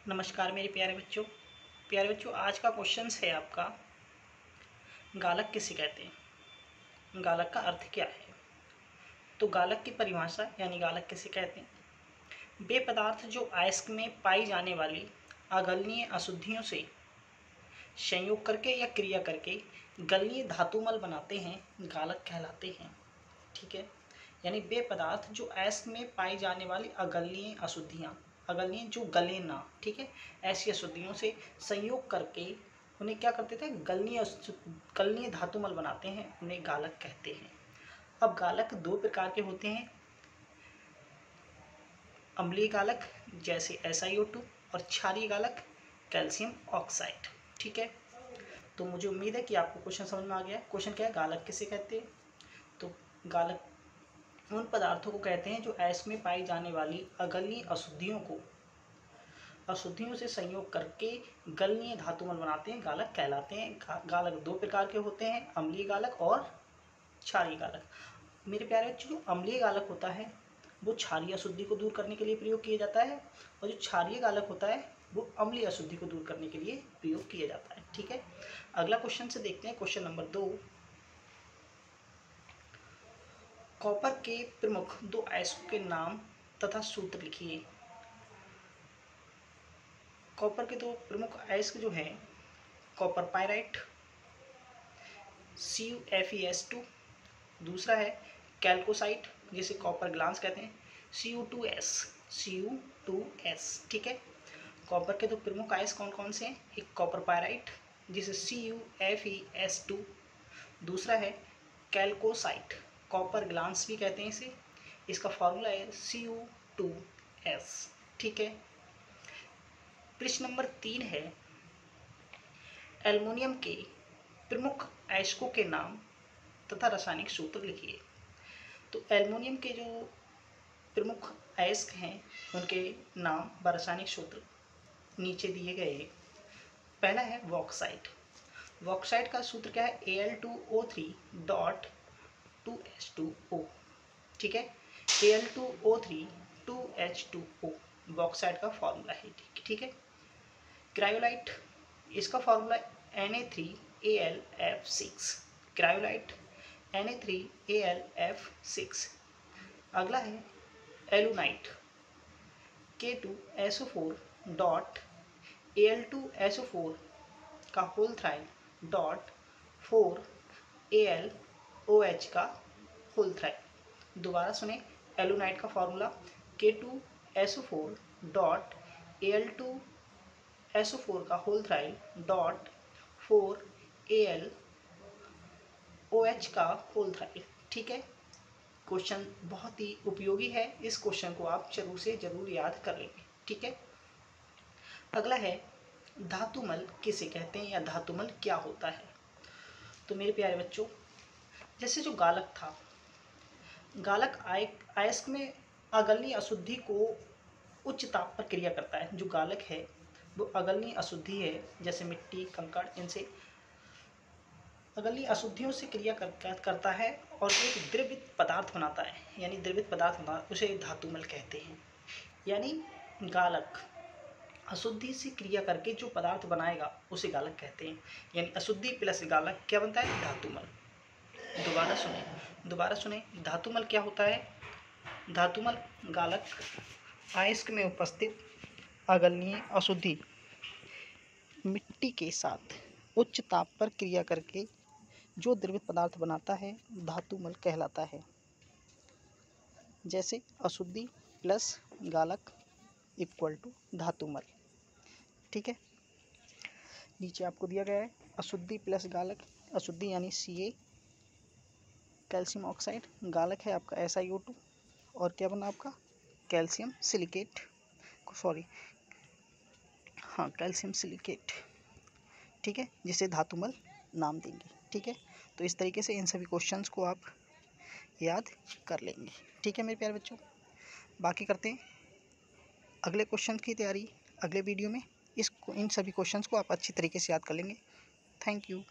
नमस्कार मेरे प्यारे बच्चों आज का क्वेश्चन है आपका, गालक किसे कहते हैं, गालक का अर्थ क्या है। तो गालक की परिभाषा यानी गालक किसे कहते हैं, वे पदार्थ जो अयस्क में पाई जाने वाली अगलनीय अशुद्धियों से संयोग करके या क्रिया करके गलनीय धातुमल बनाते हैं, गालक कहलाते हैं। ठीक है, यानी वे पदार्थ जो अयस्क में पाई जाने वाली अगलनीय अशुद्धियाँ, अगलनीय जो गले ना, ठीक है, ऐसी अशुद्धियों से संयोग करके उन्हें क्या करते थे, गलनीय धातुमल बनाते हैं, उन्हें गालक कहते हैं। अब गालक दो प्रकार के होते हैं, अम्लीय गालक जैसे SiO2 और क्षारीय गालक कैल्शियम ऑक्साइड। ठीक है, तो मुझे उम्मीद है कि आपको क्वेश्चन समझ में आ गया है। क्वेश्चन क्या है, गालक किसे कहते हैं। तो गालक उन पदार्थों को कहते हैं जो अयस्क में पाई जाने वाली अगलनीय अशुद्धियों से संयोग करके गलनीय धातुमल बनाते हैं, गालक कहलाते हैं। गालक दो प्रकार के होते हैं, अम्लीय गालक और क्षारीय गालक। मेरे प्यारे बच्चों, जो अम्लीय गालक होता है वो क्षारीय अशुद्धि को दूर करने के लिए प्रयोग किया जाता है, और जो क्षारीय गालक होता है वो अम्लीय अशुद्धि को दूर करने के लिए प्रयोग किया जाता है। ठीक है, अगला क्वेश्चन से देखते हैं, क्वेश्चन नंबर 2। कॉपर के प्रमुख दो अयस्कों के नाम तथा सूत्र लिखिए। कॉपर के दो प्रमुख अयस्क जो हैं, कॉपर पायराइट CuFeS2, दूसरा है कैल्कोसाइट जिसे कॉपर ग्लास कहते हैं Cu2S। ठीक है, कॉपर के दो प्रमुख अयस्क कौन कौन से हैं, एक कॉपर पायराइट जिसे CuFeS2, दूसरा है कैल्कोसाइट, कॉपर ग्लास भी कहते हैं इसे, इसका फॉर्मूला है Cu2S। ठीक है, प्रश्न नंबर 3 है, एल्युमिनियम के प्रमुख अयस्कों के नाम तथा रासायनिक सूत्र लिखिए। तो एल्युमिनियम के जो प्रमुख अयस्क हैं उनके नाम व रासायनिक सूत्र नीचे दिए गए। पहला है बॉक्साइट। बॉक्साइट का सूत्र क्या है, Al2O3.2H2O। ठीक है, Al2O3 2H2O बॉक्साइट का फॉर्मूला है। ठीक है, क्रायोलाइट, इसका फॉर्मूला Na3Al(F6), क्रायोलाइट Na3Al(F6). अगला है एलुनाइट, K2SO4.Al2SO4 का होल थ्राइल .4AlOH का होल थ्राइल। दोबारा सुने, एलुनाइट का फॉर्मूला K2SO4.Al2SO4 का होल थ्राइल .4AlOH का होल थ्राइल। ठीक है, क्वेश्चन बहुत ही उपयोगी है, इस क्वेश्चन को आप जरूर से जरूर याद कर लेंगे। ठीक है, अगला है धातुमल किसे कहते हैं या धातुमल क्या होता है। तो मेरे प्यारे बच्चों, जैसे जो गालक था, गालक अयस्क में अगलनीय अशुद्धि को उच्च ताप पर क्रिया करता है। जो गालक है वो अगलनीय अशुद्धि है, जैसे मिट्टी, कंकड़, इनसे अगलनीय अशुद्धियों से क्रिया करता है और एक द्रवित पदार्थ बनाता है, यानी द्रवित पदार्थ बनाता, उसे धातुमल कहते हैं। यानी गालक अशुद्धि से क्रिया करके जो पदार्थ बनाएगा उसे गालक कहते हैं, यानी अशुद्धि प्लस गालक क्या बनता है, धातुमल। दोबारा सुने, धातुमल क्या होता है। धातुमल गालक अयस्क में उपस्थित अगलनीय अशुद्धि मिट्टी के साथ उच्च ताप पर क्रिया करके जो द्रवित पदार्थ बनाता है, धातुमल कहलाता है। जैसे अशुद्धि प्लस गालक इक्वल टू धातुमल। ठीक है, नीचे आपको दिया गया है अशुद्धि प्लस गालक। अशुद्धि यानी Ca कैल्शियम ऑक्साइड, गालक है आपका SiO2, और क्या बना आपका कैल्शियम सिलिकेट, कैल्शियम सिलिकेट। ठीक है, जिसे धातुमल नाम देंगे। ठीक है, तो इस तरीके से इन सभी क्वेश्चंस को आप याद कर लेंगे। ठीक है मेरे प्यारे बच्चों, बाकी करते हैं अगले क्वेश्चन की तैयारी अगले वीडियो में। इन सभी क्वेश्चंस को आप अच्छी तरीके से याद कर लेंगे। Thank you.